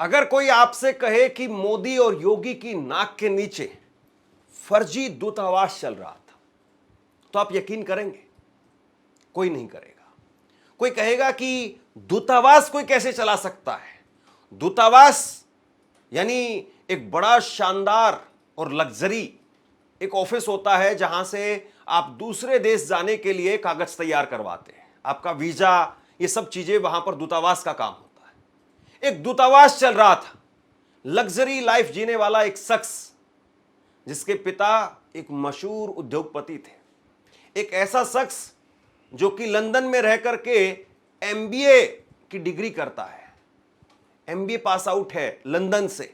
अगर कोई आपसे कहे कि मोदी और योगी की नाक के नीचे फर्जी दूतावास चल रहा था, तो आप यकीन करेंगे? कोई नहीं करेगा। कोई कहेगा कि दूतावास कोई कैसे चला सकता है? दूतावास यानी एक बड़ा शानदार और लग्जरी एक ऑफिस होता है जहां से आप दूसरे देश जाने के लिए कागज तैयार करवाते हैं, आपका वीजा, ये सब चीजें वहां पर दूतावास का काम होता है। एक दूतावास चल रहा था, लग्जरी लाइफ जीने वाला एक शख्स जिसके पिता एक मशहूर उद्योगपति थे, एक ऐसा शख्स जो कि लंदन में रह करके एमबीए की डिग्री करता है, एमबीए पास आउट है लंदन से,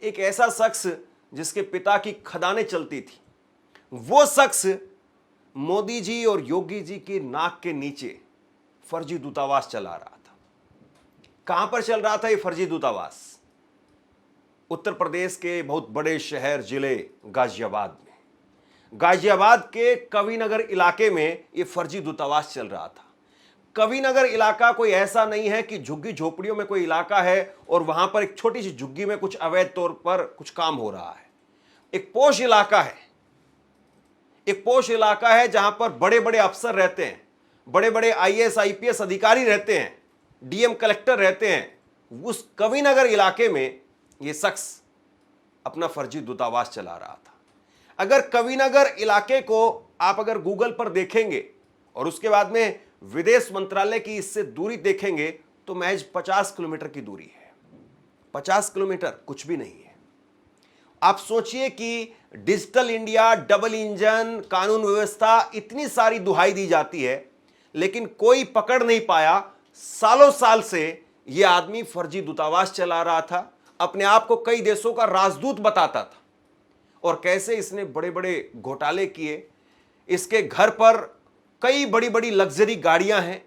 एक ऐसा शख्स जिसके पिता की खदानें चलती थी। वो शख्स मोदी जी और योगी जी की नाक के नीचे फर्जी दूतावास चला रहा था। कहां पर चल रहा था ये फर्जी दूतावास? उत्तर प्रदेश के बहुत बड़े शहर जिले गाजियाबाद में, गाजियाबाद के कविनगर इलाके में ये फर्जी दूतावास चल रहा था। कविनगर इलाका कोई ऐसा नहीं है कि झुग्गी झोपड़ियों में कोई इलाका है और वहां पर एक छोटी सी झुग्गी में कुछ अवैध तौर पर कुछ काम हो रहा है। एक पोश इलाका है, एक पोश इलाका है जहां पर बड़े बड़े अफसर रहते हैं, बड़े बड़े आईएएस आईपीएस अधिकारी रहते हैं, डीएम कलेक्टर रहते हैं। उस कविनगर इलाके में यह शख्स अपना फर्जी दूतावास चला रहा था। अगर कविनगर इलाके को आप अगर गूगल पर देखेंगे और उसके बाद में विदेश मंत्रालय की इससे दूरी देखेंगे तो महज 50 किलोमीटर की दूरी है। 50 किलोमीटर कुछ भी नहीं है। आप सोचिए कि डिजिटल इंडिया, डबल इंजन, कानून व्यवस्था, इतनी सारी दुहाई दी जाती है, लेकिन कोई पकड़ नहीं पाया। सालों साल से यह आदमी फर्जी दूतावास चला रहा था, अपने आप को कई देशों का राजदूत बताता था और कैसे इसने बड़े बड़े घोटाले किए। इसके घर पर कई बड़ी बड़ी लग्जरी गाड़ियां हैं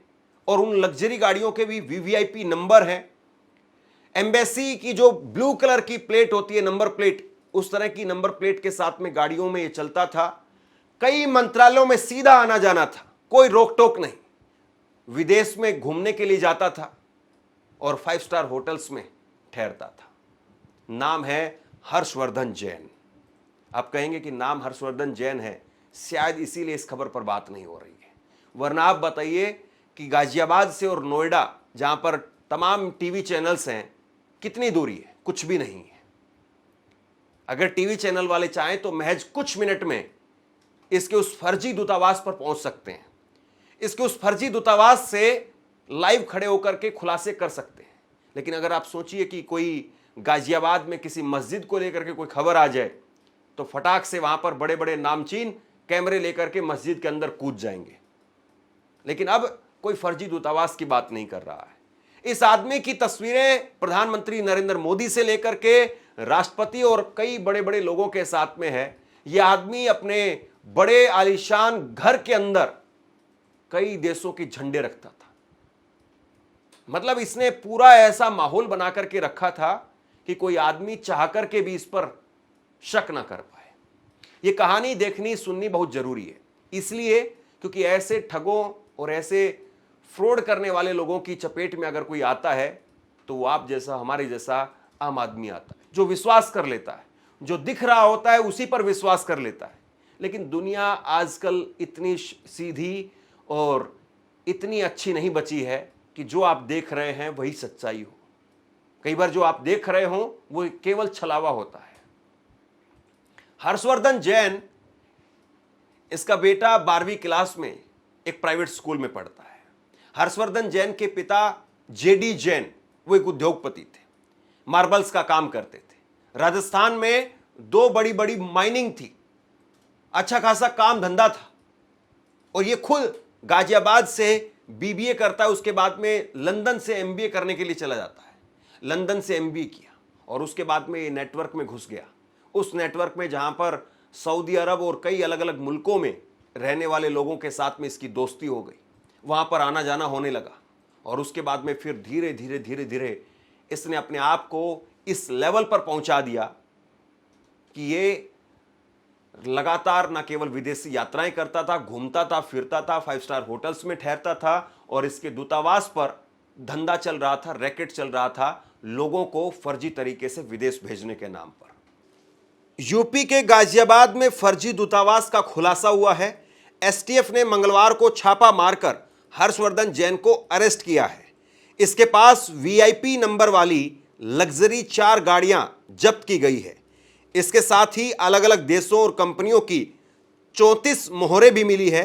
और उन लग्जरी गाड़ियों के भी वीवीआईपी नंबर हैं। एम्बेसी की जो ब्लू कलर की प्लेट होती है, नंबर प्लेट, उस तरह की नंबर प्लेट के साथ में गाड़ियों में यह चलता था। कई मंत्रालयों में सीधा आना जाना था, कोई रोक टोक नहीं। विदेश में घूमने के लिए जाता था और 5 स्टार होटल्स में ठहरता था। नाम है हर्षवर्धन जैन। आप कहेंगे कि नाम हर्षवर्धन जैन है, शायद इसीलिए इस खबर पर बात नहीं हो रही है। वरना आप बताइए कि गाजियाबाद से और नोएडा, जहां पर तमाम टीवी चैनल्स हैं, कितनी दूरी है? कुछ भी नहीं है। अगर टीवी चैनल वाले चाहें तो महज कुछ मिनट में इसके उस फर्जी दूतावास पर पहुंच सकते हैं, इसके उस फर्जी दूतावास से लाइव खड़े होकर के खुलासे कर सकते हैं। लेकिन अगर आप सोचिए कि कोई गाजियाबाद में किसी मस्जिद को लेकर के कोई खबर आ जाए तो फटाक से वहां पर बड़े बड़े नामचीन कैमरे लेकर के मस्जिद के अंदर कूद जाएंगे। लेकिन अब कोई फर्जी दूतावास की बात नहीं कर रहा है। इस आदमी की तस्वीरें प्रधानमंत्री नरेंद्र मोदी से लेकर के राष्ट्रपति और कई बड़े बड़े लोगों के साथ में है। यह आदमी अपने बड़े आलीशान घर के अंदर कई देशों के झंडे रखता था। मतलब इसने पूरा ऐसा माहौल बना करके रखा था कि कोई आदमी चाह करके भी इस पर शक ना कर पाए। यह कहानी देखनी सुननी बहुत जरूरी है, इसलिए क्योंकि ऐसे ठगों और ऐसे फ्रॉड करने वाले लोगों की चपेट में अगर कोई आता है तो वो आप जैसा, हमारे जैसा आम आदमी आता है, जो विश्वास कर लेता है, जो दिख रहा होता है उसी पर विश्वास कर लेता है। लेकिन दुनिया आजकल इतनी सीधी और इतनी अच्छी नहीं बची है कि जो आप देख रहे हैं वही सच्चाई हो। कई बार जो आप देख रहे हो वो केवल छलावा होता है। हर्षवर्धन जैन, इसका बेटा 12वीं क्लास में एक प्राइवेट स्कूल में पढ़ता है। हर्षवर्धन जैन के पिता जेडी जैन, वो एक उद्योगपति थे, मार्बल्स का काम करते थे। राजस्थान में 2 बड़ी बड़ी माइनिंग थी, अच्छा खासा काम धंधा था। और ये खुद गाजियाबाद से बीबीए करता है, उसके बाद में लंदन से एमबीए करने के लिए चला जाता है। लंदन से एमबीए किया और उसके बाद में ये नेटवर्क में घुस गया। उस नेटवर्क में जहां पर सऊदी अरब और कई अलग अलग मुल्कों में रहने वाले लोगों के साथ में इसकी दोस्ती हो गई, वहां पर आना जाना होने लगा। और उसके बाद में फिर धीरे धीरे धीरे धीरे इसने अपने आप को इस लेवल पर पहुंचा दिया कि ये लगातार न केवल विदेशी यात्राएं करता था, घूमता था, फिरता था, 5 स्टार होटल्स में ठहरता था और इसके दूतावास पर धंधा चल रहा था, रैकेट चल रहा था। लोगों को फर्जी तरीके से विदेश भेजने के नाम पर। यूपी के गाजियाबाद में फर्जी दूतावास का खुलासा हुआ है। एसटीएफ ने मंगलवार को छापा मारकर हर्षवर्धन जैन को अरेस्ट किया है। इसके पास वीआईपी नंबर वाली लग्जरी 4 गाड़ियां जब्त की गई है। इसके साथ ही अलग अलग देशों और कंपनियों की 34 मोहरें भी मिली है।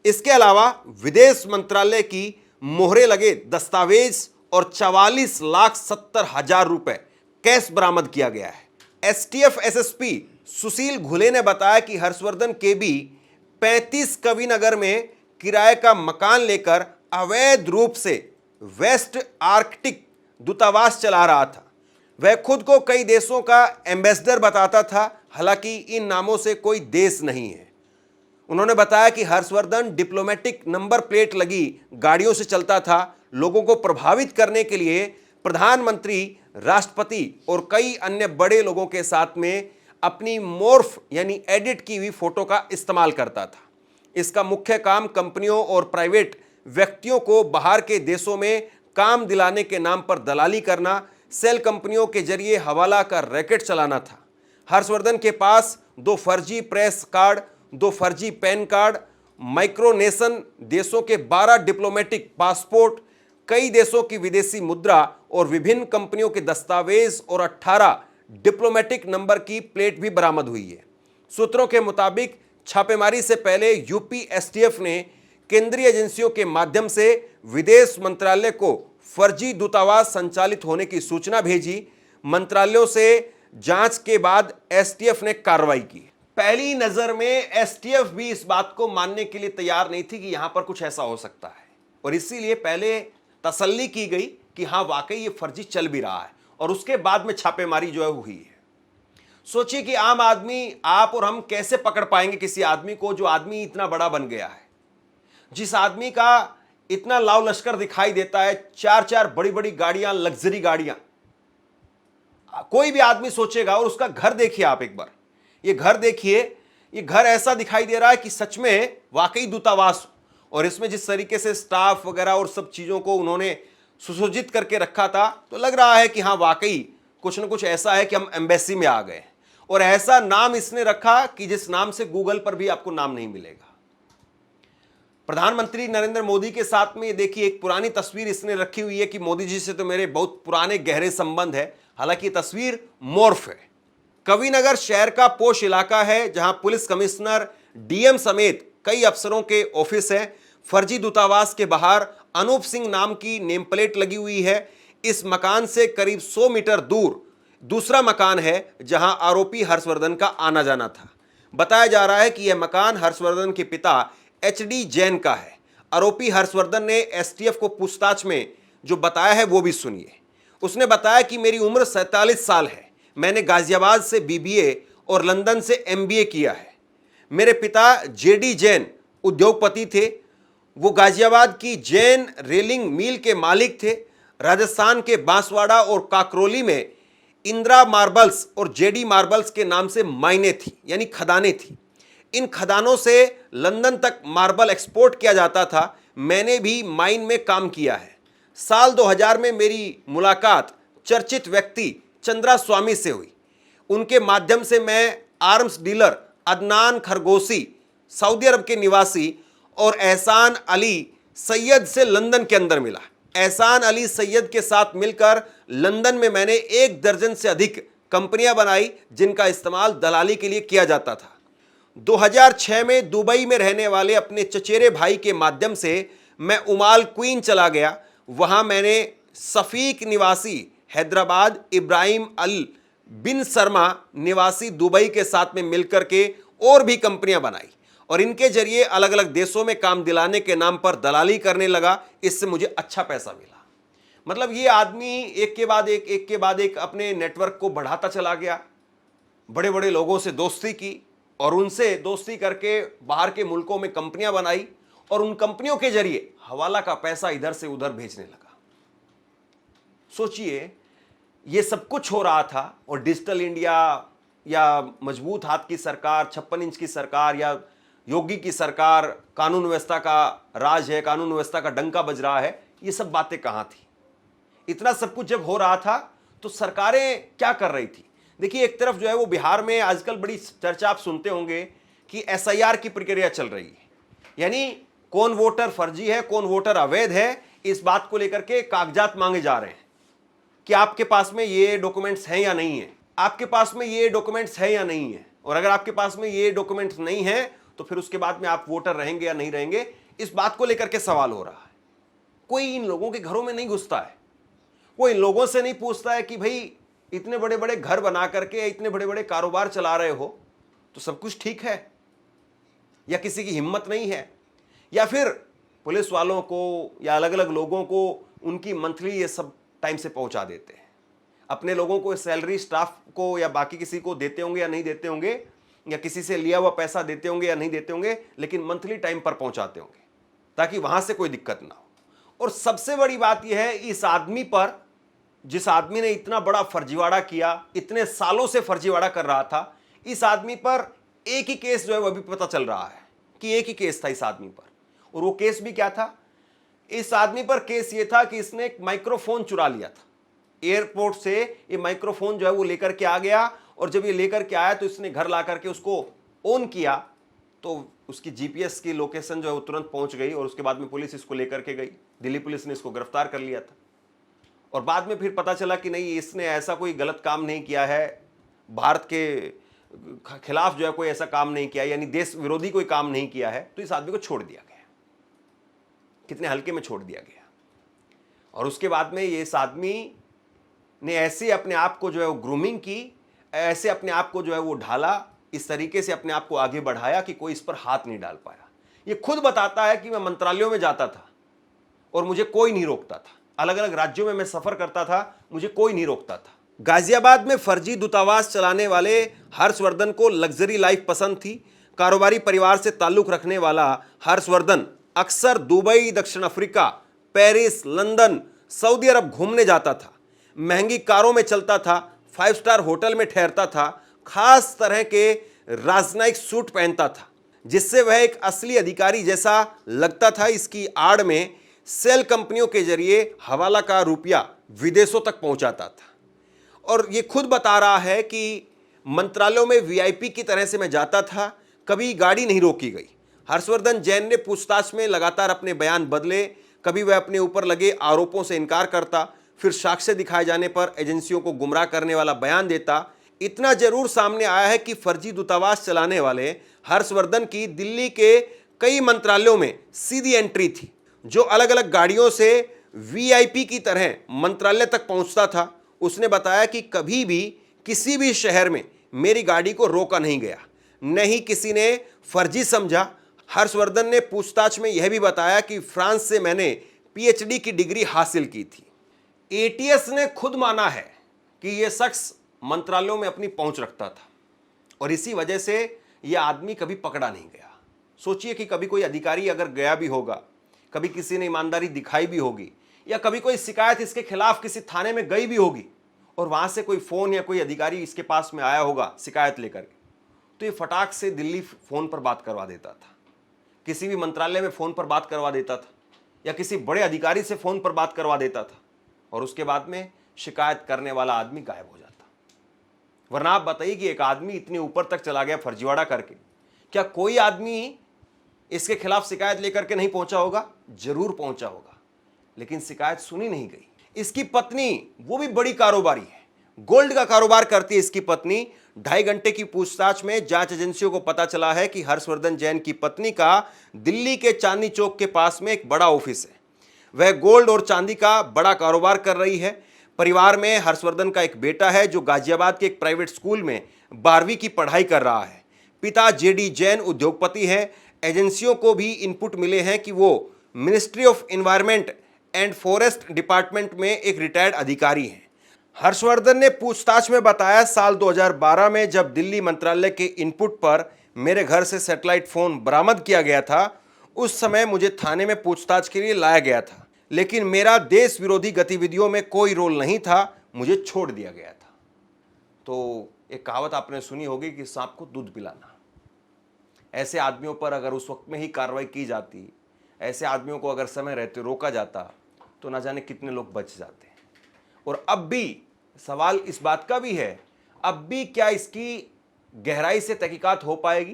इसके अलावा विदेश मंत्रालय की मोहरें लगे दस्तावेज और 44,70,000 रुपए कैश बरामद किया गया है। एसटीएफ एसएसपी सुशील घुले ने बताया कि हर्षवर्धन केबी 35 कविनगर में किराए का मकान लेकर अवैध रूप से वेस्ट आर्कटिक दूतावास चला रहा था। वह खुद को कई देशों का एम्बेसडर बताता था, हालांकि इन नामों से कोई देश नहीं है। उन्होंने बताया कि हर्षवर्धन डिप्लोमेटिक नंबर प्लेट लगी गाड़ियों से चलता था। लोगों को प्रभावित करने के लिए प्रधानमंत्री, राष्ट्रपति और कई अन्य बड़े लोगों के साथ में अपनी मोर्फ यानी एडिट की हुई फोटो का इस्तेमाल करता था। इसका मुख्य काम कंपनियों और प्राइवेट व्यक्तियों को बाहर के देशों में काम दिलाने के नाम पर दलाली करना, सेल कंपनियों के जरिए हवाला का रैकेट चलाना था। हर्षवर्धन के पास 2 फर्जी प्रेस कार्ड, 2 फर्जी पैन कार्ड, माइक्रोनेशन देशों के 12 डिप्लोमेटिक पासपोर्ट, कई देशों की विदेशी मुद्रा और विभिन्न कंपनियों के दस्तावेज और 18 डिप्लोमेटिक नंबर की प्लेट भी बरामद हुई है। सूत्रों के मुताबिक छापेमारी से पहले यूपी एसटीएफ ने केंद्रीय एजेंसियों के माध्यम से विदेश मंत्रालय को फर्जी दूतावास संचालित होने की सूचना भेजी। मंत्रालयों से जांच के बाद एसटीएफ ने कार्रवाई की। पहली नजर में एसटीएफ भी इस बात को मानने के लिए तैयार नहीं थी कि यहां पर कुछ ऐसा हो सकता है, और इसीलिए पहले तसल्ली की गई कि हां वाकई ये फर्जी चल भी रहा है, और उसके बाद में छापेमारी जो है हुई है। सोचिए कि आम आदमी, आप और हम कैसे पकड़ पाएंगे किसी आदमी को जो आदमी इतना बड़ा बन गया है, जिस आदमी का इतना लाव लश्कर दिखाई देता है, 4-4 बड़ी बड़ी गाड़ियां, लग्जरी गाड़ियां। कोई भी आदमी सोचेगा, और उसका घर देखिए आप एक बार, ये घर देखिए, ये घर ऐसा दिखाई दे रहा है कि सच में वाकई दूतावास, और इसमें जिस तरीके से स्टाफ वगैरह और सब चीजों को उन्होंने सुसज्जित करके रखा था, तो लग रहा है कि हाँ वाकई कुछ न कुछ ऐसा है कि हम एम्बेसी में आ गए। और ऐसा नाम इसने रखा कि जिस नाम से गूगल पर भी आपको नाम नहीं मिलेगा। प्रधानमंत्री नरेंद्र मोदी के साथ में ये देखिए एक पुरानी तस्वीर इसने रखी हुई है कि मोदी जी से तो मेरे बहुत पुराने गहरे संबंध है। हालांकि ये तस्वीर मोर्फ है। कविनगर शहर का पोश इलाका है, जहां पुलिस कमिश्नर, डीएम समेत कई अफसरों के ऑफिस है। फर्जी दूतावास के बाहर अनूप सिंह नाम की नेम प्लेट लगी हुई है। इस मकान से करीब 100 मीटर दूर दूसरा मकान है जहां आरोपी हर्षवर्धन का आना जाना था। बताया जा रहा है कि यह मकान हर्षवर्धन के पिता एचडी जैन का है। आरोपी हर्षवर्धन ने एसटीएफ को पूछताछ में जो बताया है वो भी सुनिए। उसने बताया कि मेरी उम्र 47 साल है। मैंने गाजियाबाद से बीबीए और लंदन से एमबीए किया है। मेरे पिता जेडी जैन उद्योगपति थे। वो गाजियाबाद की जैन रेलिंग मिल के मालिक थे। राजस्थान के बांसवाड़ा और काकरोली में इंदिरा मार्बल्स और जेडी मार्बल्स के नाम से माइनें थी, यानी खदानें थी। इन खदानों से लंदन तक मार्बल एक्सपोर्ट किया जाता था। मैंने भी माइन में काम किया है। साल 2000 में मेरी मुलाकात चर्चित व्यक्ति चंद्रा स्वामी से हुई। उनके माध्यम से मैं आर्म्स डीलर अदनान खरगोशी, सऊदी अरब के निवासी, और एहसान अली सैयद से लंदन के अंदर मिला। एहसान अली सैयद के साथ मिलकर लंदन में मैंने 1 दर्जन से अधिक कंपनियां बनाई जिनका इस्तेमाल दलाली के लिए किया जाता था। 2006 में दुबई में रहने वाले अपने चचेरे भाई के माध्यम से मैं उमाल क्वीन चला गया। वहां मैंने सफीक निवासी हैदराबाद इब्राहिम अल बिन शर्मा निवासी दुबई के साथ में मिलकर के और भी कंपनियां बनाई, और इनके जरिए अलग अलग देशों में काम दिलाने के नाम पर दलाली करने लगा। इससे मुझे अच्छा पैसा मिला। मतलब ये आदमी एक के बाद एक अपने नेटवर्क को बढ़ाता चला गया। बड़े बड़े लोगों से दोस्ती की, और उनसे दोस्ती करके बाहर के मुल्कों में कंपनियां बनाई, और उन कंपनियों के जरिए हवाला का पैसा इधर से उधर भेजने लगा। सोचिए, ये सब कुछ हो रहा था, और डिजिटल इंडिया या मजबूत हाथ की सरकार, 56 इंच की सरकार, या योगी की सरकार, कानून व्यवस्था का राज है, कानून व्यवस्था का डंका बज रहा है, ये सब बातें कहां थी? इतना सब कुछ जब हो रहा था तो सरकारें क्या कर रही थी? देखिए, एक तरफ जो है वो बिहार में आजकल बड़ी चर्चा आप सुनते होंगे कि एसआईआर की प्रक्रिया चल रही है, यानी कौन वोटर फर्जी है, कौन वोटर अवैध है, इस बात को लेकर के कागजात मांगे जा रहे हैं कि आपके पास में ये डॉक्यूमेंट्स हैं या नहीं है, आपके पास में ये डॉक्यूमेंट्स है या नहीं है, और अगर आपके पास में ये डॉक्यूमेंट्स नहीं है तो फिर उसके बाद में आप वोटर रहेंगे या नहीं रहेंगे, इस बात को लेकर के सवाल हो रहा है। कोई इन लोगों के घरों में नहीं घुसता है, कोई इन लोगों से नहीं पूछता है कि भाई इतने बड़े बड़े घर बना करके इतने बड़े बड़े कारोबार चला रहे हो तो सब कुछ ठीक है, या किसी की हिम्मत नहीं है, या फिर पुलिस वालों को या अलग अलग लोगों को उनकी मंथली ये सब टाइम से पहुंचा देते हैं, अपने लोगों को सैलरी स्टाफ को या बाकी किसी को देते होंगे या नहीं देते होंगे, या किसी से लिया हुआ पैसा देते होंगे या नहीं देते होंगे, लेकिन मंथली टाइम पर पहुंचाते होंगे ताकि वहां से कोई दिक्कत ना हो। और सबसे बड़ी बात यह है, इस आदमी पर, जिस आदमी ने इतना बड़ा फर्जीवाड़ा किया, इतने सालों से फर्जीवाड़ा कर रहा था, इस आदमी पर एक ही केस जो है वो अभी पता चल रहा है कि एक ही केस था इस आदमी पर, और वो केस भी क्या था? इस आदमी पर केस ये था कि इसने एक माइक्रोफोन चुरा लिया था एयरपोर्ट से, ये माइक्रोफोन जो है वो लेकर के आ गया, और जब ये लेकर के आया तो इसने घर ला करके उसको ऑन किया तो उसकी जीपीएस की लोकेशन जो है वो तुरंत पहुंच गई, और उसके बाद में पुलिस इसको लेकर के गई, दिल्ली पुलिस ने इसको गिरफ्तार कर लिया था। और बाद में फिर पता चला कि नहीं, इसने ऐसा कोई गलत काम नहीं किया है, भारत के खिलाफ जो है कोई ऐसा काम नहीं किया, यानी देश विरोधी कोई काम नहीं किया है, तो इस आदमी को छोड़ दिया गया, कितने हल्के में छोड़ दिया गया। और उसके बाद में ये इस आदमी ने ऐसे अपने आप को जो है वो ग्रूमिंग की, ऐसे अपने आप को जो है वो ढाला, इस तरीके से अपने आप को आगे बढ़ाया कि कोई इस पर हाथ नहीं डाल पाया। ये खुद बताता है कि मैं मंत्रालयों में जाता था और मुझे कोई नहीं रोकता था, अलग अलग राज्यों में मैं सफर करता था, मुझे कोई नहीं रोकता था। गाजियाबाद में फर्जी दूतावास चलाने वाले हर्षवर्धन को लग्जरी लाइफ पसंद थी। कारोबारी परिवार से ताल्लुक रखने वाला हर्षवर्धन अक्सर दुबई, दक्षिण अफ्रीका, पेरिस, लंदन, सऊदी अरब घूमने जाता था, महंगी कारों में चलता था, 5 स्टार होटल में ठहरता था, खास तरह के राजनयिक सूट पहनता था, जिससे वह एक असली अधिकारी जैसा लगता था। इसकी आड़ में सेल कंपनियों के जरिए हवाला का रुपया विदेशों तक पहुंचाता था। और ये खुद बता रहा है कि मंत्रालयों में वीआईपी की तरह से मैं जाता था, कभी गाड़ी नहीं रोकी गई। हर्षवर्धन जैन ने पूछताछ में लगातार अपने बयान बदले, कभी वह अपने ऊपर लगे आरोपों से इनकार करता, फिर साक्ष्य दिखाए जाने पर एजेंसियों को गुमराह करने वाला बयान देता। इतना जरूर सामने आया है कि फर्जी दूतावास चलाने वाले हर्षवर्धन की दिल्ली के कई मंत्रालयों में सीधी एंट्री थी, जो अलग अलग गाड़ियों से वीआईपी की तरह मंत्रालय तक पहुंचता था। उसने बताया कि कभी भी किसी भी शहर में मेरी गाड़ी को रोका नहीं गया, न ही किसी ने फर्जी समझा। हर्षवर्धन ने पूछताछ में यह भी बताया कि फ्रांस से मैंने पीएचडी की डिग्री हासिल की थी। एटीएस ने खुद माना है कि यह शख्स मंत्रालयों में अपनी पहुंच रखता था, और इसी वजह से यह आदमी कभी पकड़ा नहीं गया। सोचिए कि कभी कोई अधिकारी अगर गया भी होगा, कभी किसी ने ईमानदारी दिखाई भी होगी, या कभी कोई शिकायत इसके खिलाफ किसी थाने में गई भी होगी, और वहां से कोई फोन या कोई अधिकारी इसके पास में आया होगा शिकायत लेकर के, तो ये फटाक से दिल्ली फोन पर बात करवा देता था, किसी भी मंत्रालय में फोन पर बात करवा देता था, या किसी बड़े अधिकारी से फोन पर बात करवा देता था, और उसके बाद में शिकायत करने वाला आदमी गायब हो जाता। वरना आप बताइए कि एक आदमी इतने ऊपर तक चला गया फर्जीवाड़ा करके, क्या कोई आदमी इसके खिलाफ शिकायत लेकर के नहीं पहुंचा होगा? जरूर पहुंचा होगा, लेकिन शिकायत सुनी नहीं गई। इसकी पत्नी, वो भी बड़ी कारोबारी है, गोल्ड का कारोबार करती है इसकी पत्नी। 2.5 घंटे की पूछताछ में जांच एजेंसियों को पता चला है कि हर्षवर्धन जैन की पत्नी का दिल्ली के चांदनी चौक के पास में एक बड़ा ऑफिस है। वह गोल्ड और चांदी का बड़ा कारोबार कर रही है। परिवार में हर्षवर्धन का एक बेटा है जो गाजियाबाद के एक प्राइवेट स्कूल में 12वीं की पढ़ाई कर रहा है। पिता जेडी जैन उद्योगपति है। एजेंसियों को भी इनपुट मिले हैं कि वो ministry of environment and forest department में एक रिटायर्ड अधिकारी हैं। हर्षवर्धन ने पूछताछ में बताया, साल 2012 में जब दिल्ली मंत्रालय के इनपुट पर मेरे घर से सैटेलाइट फोन बरामद किया गया था, उस समय मुझे थाने में पूछताछ के लिए लाया गया था, लेकिन मेरा देश विरोधी गतिविधियों में कोई रोल नहीं था, मुझे छोड़ दिया गया था। तो एक कहावत आपने सुनी होगी कि सांप को दूध पिलाना। ऐसे आदमियों पर अगर उस वक्त में ही कार्रवाई की जाती, ऐसे आदमियों को अगर समय रहते रोका जाता, तो ना जाने कितने लोग बच जाते। और अब भी सवाल इस बात का भी है, अब भी क्या इसकी गहराई से तहकीकात हो पाएगी?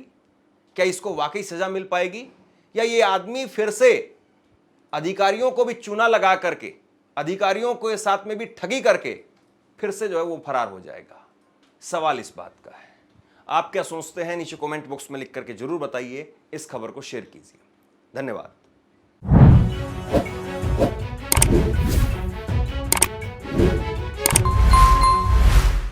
क्या इसको वाकई सजा मिल पाएगी, या ये आदमी फिर से अधिकारियों को भी चूना लगा करके, अधिकारियों को साथ में भी ठगी करके फिर से जो है वो फरार हो जाएगा? सवाल इस बात का है। आप क्या सोचते हैं नीचे कमेंट बॉक्स में लिख करके जरूर बताइए। इस खबर को शेयर कीजिए। धन्यवाद।